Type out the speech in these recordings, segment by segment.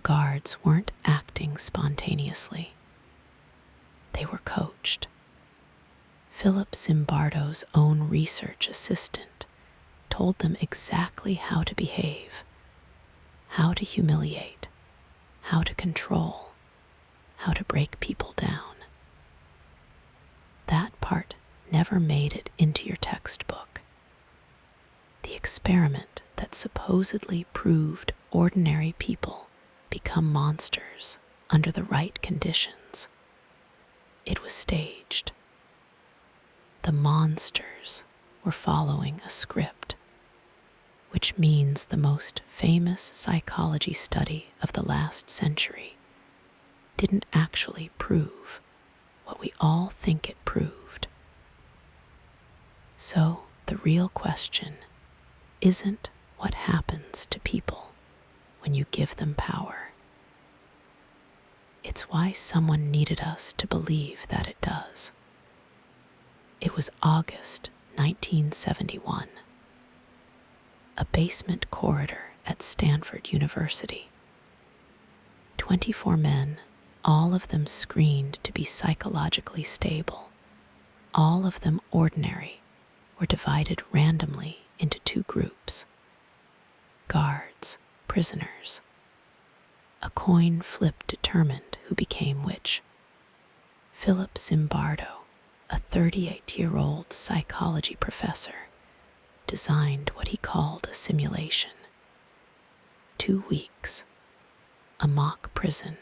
guards weren't acting spontaneously. They were coached. Philip Zimbardo's own research assistant told them exactly how to behave, how to humiliate, how to control, how to break people down. That part never made it into your textbook. The experiment that supposedly proved ordinary people become monsters under the right conditions. It was staged. The monsters were following a script, which means the most famous psychology study of the last century didn't actually prove what we all think it proved. So the real question isn't what happens to people when you give them power. It's why someone needed us to believe that it does. It was August 1971. A basement corridor at Stanford University. 24 men, all of them screened to be psychologically stable, all of them ordinary, were divided randomly into two groups. Guards, prisoners. A coin flip determined who became which. Philip Zimbardo, a 38-year-old psychology professor, designed what he called a simulation. 2 weeks, a mock prison,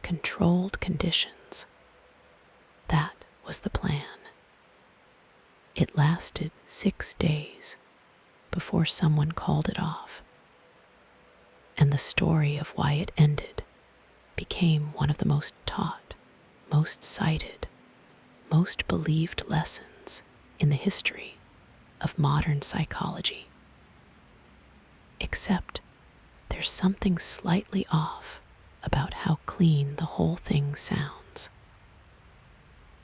controlled conditions. That was the plan. It lasted 6 days before someone called it off, and the story of why it ended became one of the most taught, most cited, most believed lessons in the history of modern psychology. Except there's something slightly off about how clean the whole thing sounds.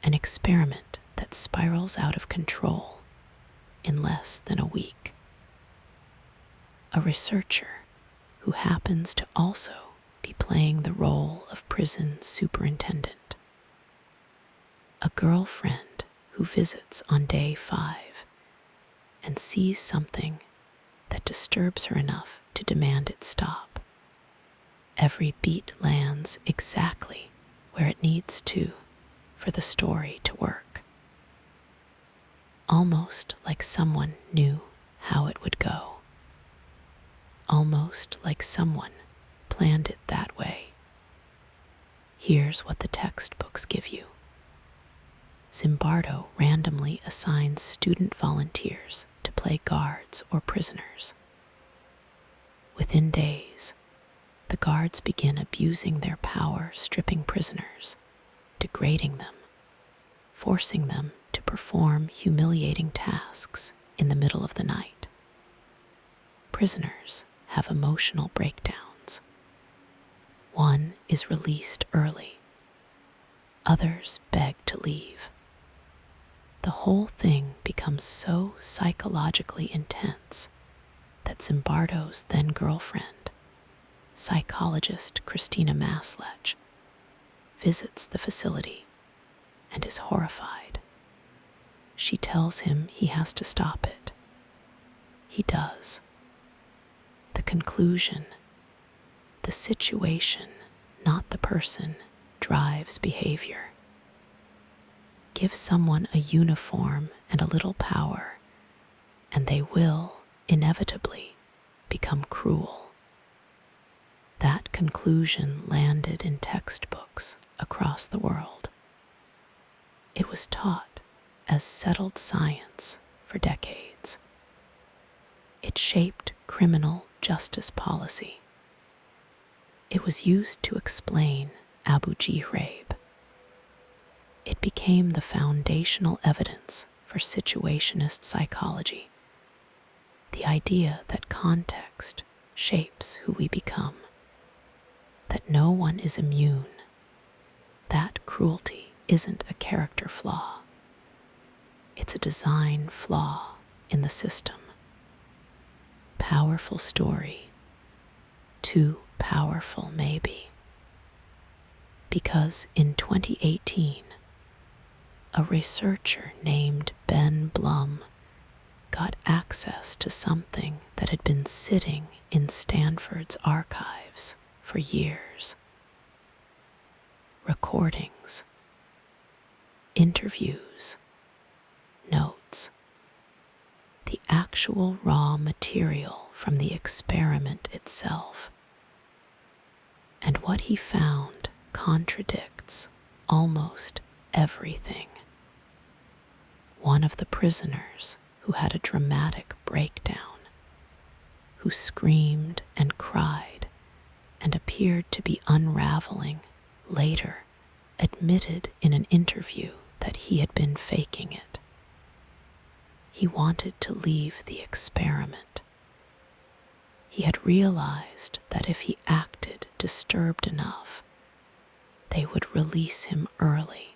An experiment that spirals out of control in less than a week. A researcher who happens to also be playing the role of prison superintendent. A girlfriend who visits on day 5 and sees something that disturbs her enough to demand it stop. Every beat lands exactly where it needs to for the story to work. Almost like someone knew how it would go. Almost like someone planned it that way. Here's what the textbooks give you. Zimbardo randomly assigns student volunteers to play guards or prisoners. Within days, the guards begin abusing their power, stripping prisoners, degrading them, forcing them to perform humiliating tasks in the middle of the night. Prisoners have emotional breakdowns. One is released early. Others beg to leave. The whole thing becomes so psychologically intense that Zimbardo's then girlfriend, psychologist Christina Maslach, visits the facility and is horrified. She tells him he has to stop it. He does. The conclusion: the situation, not the person, drives behavior. Give someone a uniform and a little power, and they will, inevitably, become cruel. That conclusion landed in textbooks across the world. It was taught as settled science for decades. It shaped criminal justice policy. It was used to explain Abu Ghraib. It became the foundational evidence for situationist psychology, the idea that context shapes who we become, that no one is immune, that cruelty isn't a character flaw. It's a design flaw in the system. Powerful story. Too powerful, maybe. Because in 2018, a researcher named Ben Blum got access to something that had been sitting in Stanford's archives for years. Recordings, interviews, notes, the actual raw material from the experiment itself. And what he found contradicts almost everything. One of the prisoners who had a dramatic breakdown, who screamed and cried and appeared to be unraveling, later admitted in an interview that he had been faking it. He wanted to leave the experiment. He had realized that if he acted disturbed enough, they would release him early.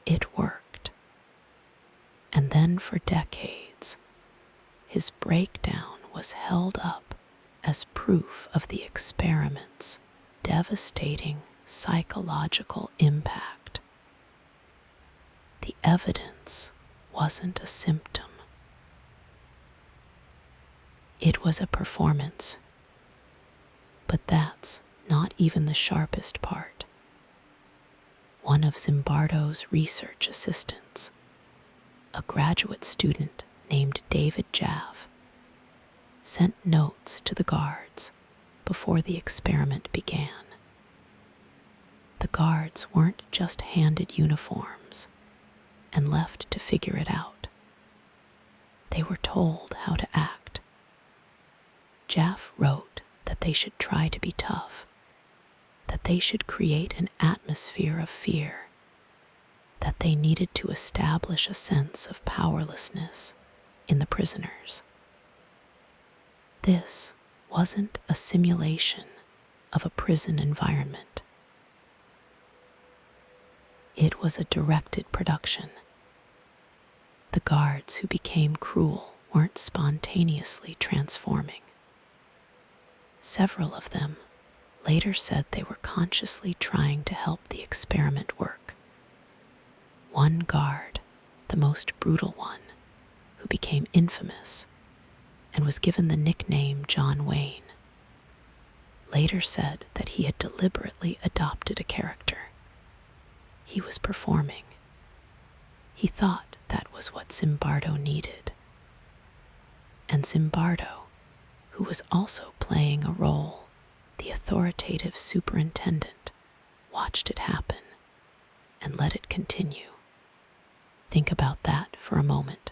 It worked. And then for decades, his breakdown was held up as proof of the experiment's devastating psychological impact. The evidence wasn't a symptom. It was a performance. But that's not even the sharpest part. One of Zimbardo's research assistants, a graduate student named David Jaff, sent notes to the guards before the experiment began. The guards weren't just handed uniforms and left to figure it out. They were told how to act. Jaff wrote that they should try to be tough, that they should create an atmosphere of fear, that they needed to establish a sense of powerlessness in the prisoners. This wasn't a simulation of a prison environment. It was a directed production. The guards who became cruel weren't spontaneously transforming. Several of them later said they were consciously trying to help the experiment work. One guard, the most brutal one, who became infamous and was given the nickname John Wayne, later said that he had deliberately adopted a character. He was performing. He thought that was what Zimbardo needed. And Zimbardo, who was also playing a role, the authoritative superintendent, watched it happen and let it continue. Think about that for a moment.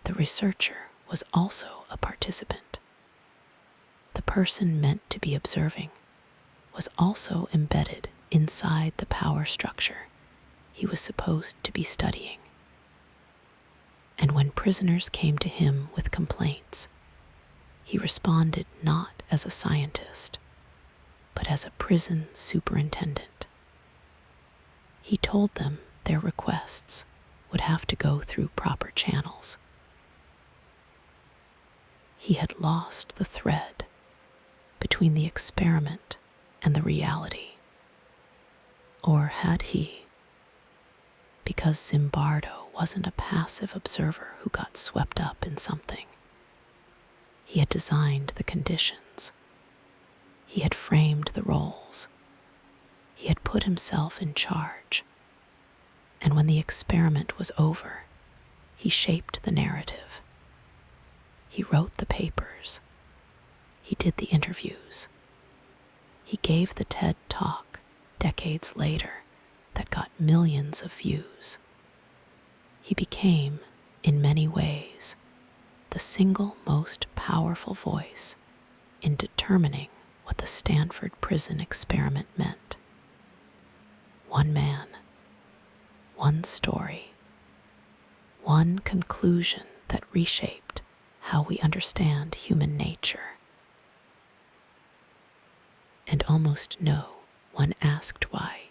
The researcher was also a participant. The person meant to be observing was also embedded inside the power structure he was supposed to be studying. And when prisoners came to him with complaints, he responded not as a scientist, but as a prison superintendent. He told them their requests would have to go through proper channels. He had lost the thread between the experiment and the reality. Or had he? Because Zimbardo wasn't a passive observer who got swept up in something. He had designed the conditions. He had framed the roles. He had put himself in charge. And when the experiment was over, he shaped the narrative. He wrote the papers. He did the interviews. He gave the TED Talk decades later that got millions of views. He became, in many ways, the single most powerful voice in determining what the Stanford prison experiment meant. One man, one story, one conclusion that reshaped how we understand human nature. And almost no one asked why.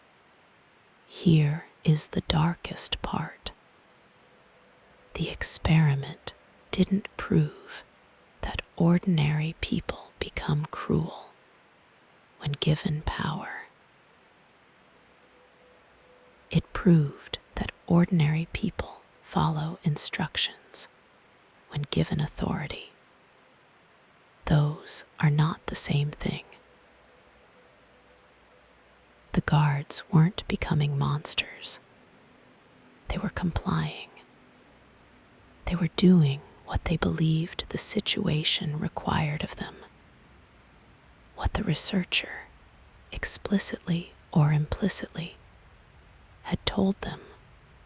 Here is the darkest part. The experiment didn't prove that ordinary people become become cruel when given power. It proved that ordinary people follow instructions when given authority. Those are not the same thing. The guards weren't becoming monsters. They were complying. They were doing what they believed the situation required of them. What the researcher, explicitly or implicitly, had told them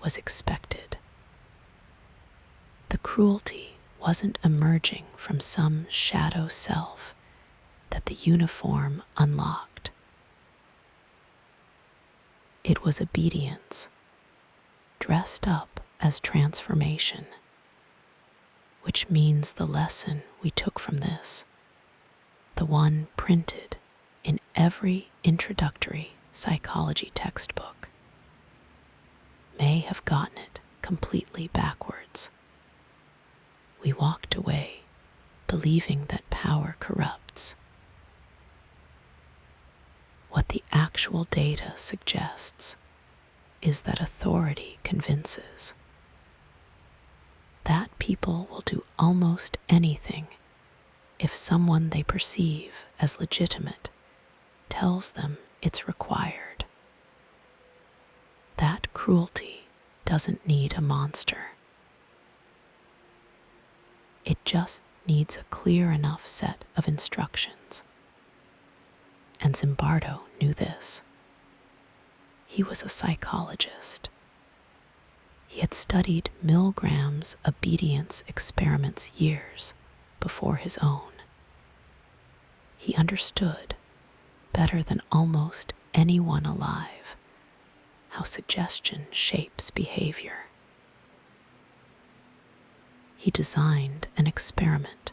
was expected. The cruelty wasn't emerging from some shadow self that the uniform unlocked. It was obedience, dressed up as transformation, which means the lesson we took from this, the one printed in every introductory psychology textbook, may have gotten it completely backwards. We walked away believing that power corrupts. What the actual data suggests is that authority convinces. That people will do almost anything if someone they perceive as legitimate tells them it's required. That cruelty doesn't need a monster. It just needs a clear enough set of instructions. And Zimbardo knew this. He was a psychologist. He had studied Milgram's obedience experiments years before his own. He understood, better than almost anyone alive, how suggestion shapes behavior. He designed an experiment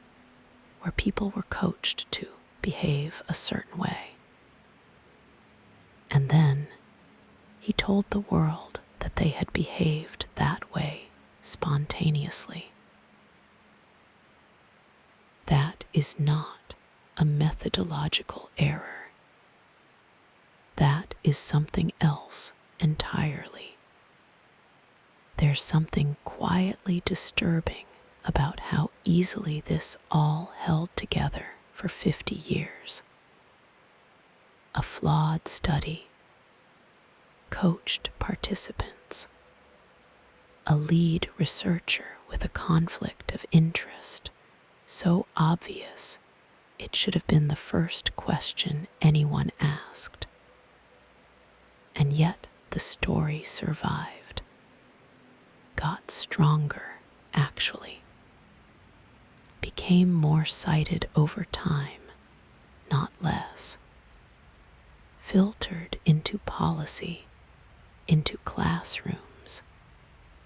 where people were coached to behave a certain way. And then he told the world that they had behaved that way spontaneously. That is not a methodological error. That is something else entirely. There's something quietly disturbing about how easily this all held together for 50 years. A flawed study, coached participants, a lead researcher with a conflict of interest so obvious it should have been the first question anyone asked. And yet the story survived, got stronger actually, became more cited over time, not less, filtered into policy, into classrooms,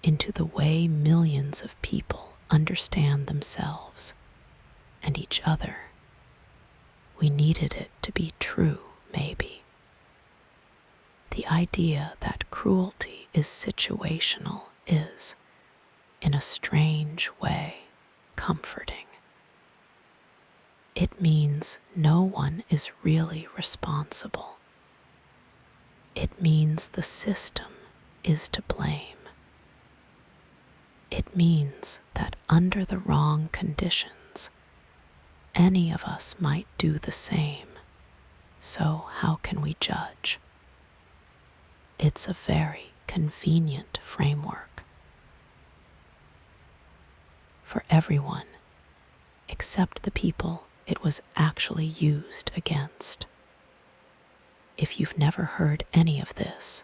into the way millions of people understand themselves and each other. We needed it to be true, maybe. The idea that cruelty is situational is, in a strange way, comforting. It means no one is really responsible. It means the system is to blame. It means that under the wrong conditions, any of us might do the same. So how can we judge? It's a very convenient framework for everyone except the people it was actually used against. If you've never heard any of this,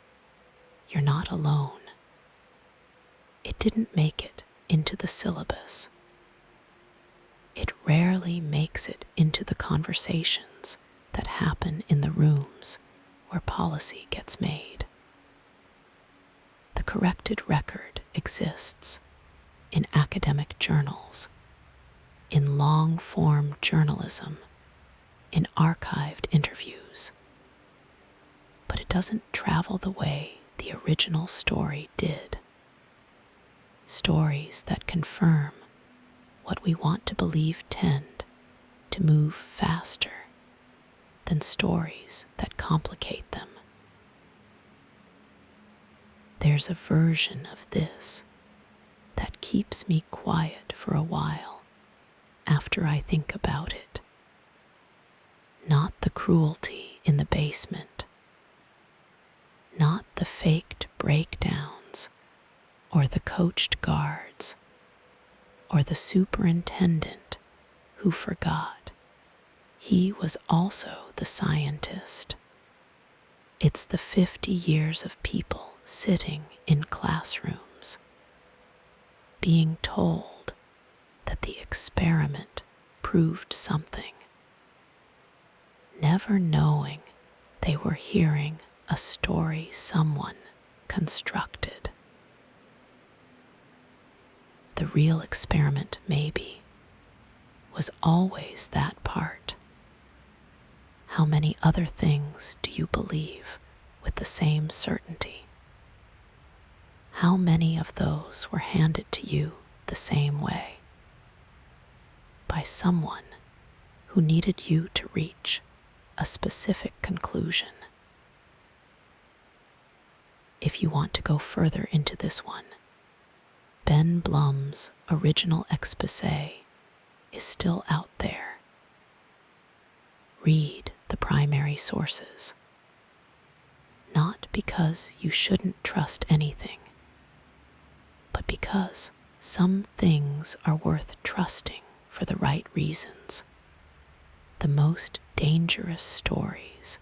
you're not alone. It didn't make it into the syllabus. It rarely makes it into the conversations that happen in the rooms where policy gets made. The corrected record exists in academic journals, in long-form journalism, in archived interviews. But it doesn't travel the way the original story did. Stories that confirm what we want to believe tend to move faster than stories that complicate them. There's a version of this that keeps me quiet for a while after I think about it. Not the cruelty in the basement, not the faked breakdowns, or the coached guards, or the superintendent who forgot he was also the scientist. It's the 50 years of people sitting in classrooms, being told that the experiment proved something, never knowing they were hearing a story someone constructed. The real experiment, maybe, was always that part. How many other things do you believe with the same certainty? How many of those were handed to you the same way? By someone who needed you to reach a specific conclusion. If you want to go further into this one, Ben Blum's original exposé is still out there. Read the primary sources. Not because you shouldn't trust anything, but because some things are worth trusting for the right reasons. The most dangerous stories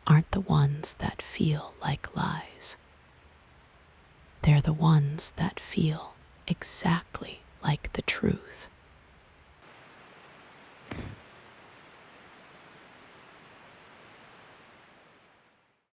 aren't the ones that feel like lies. They're the ones that feel exactly like the truth.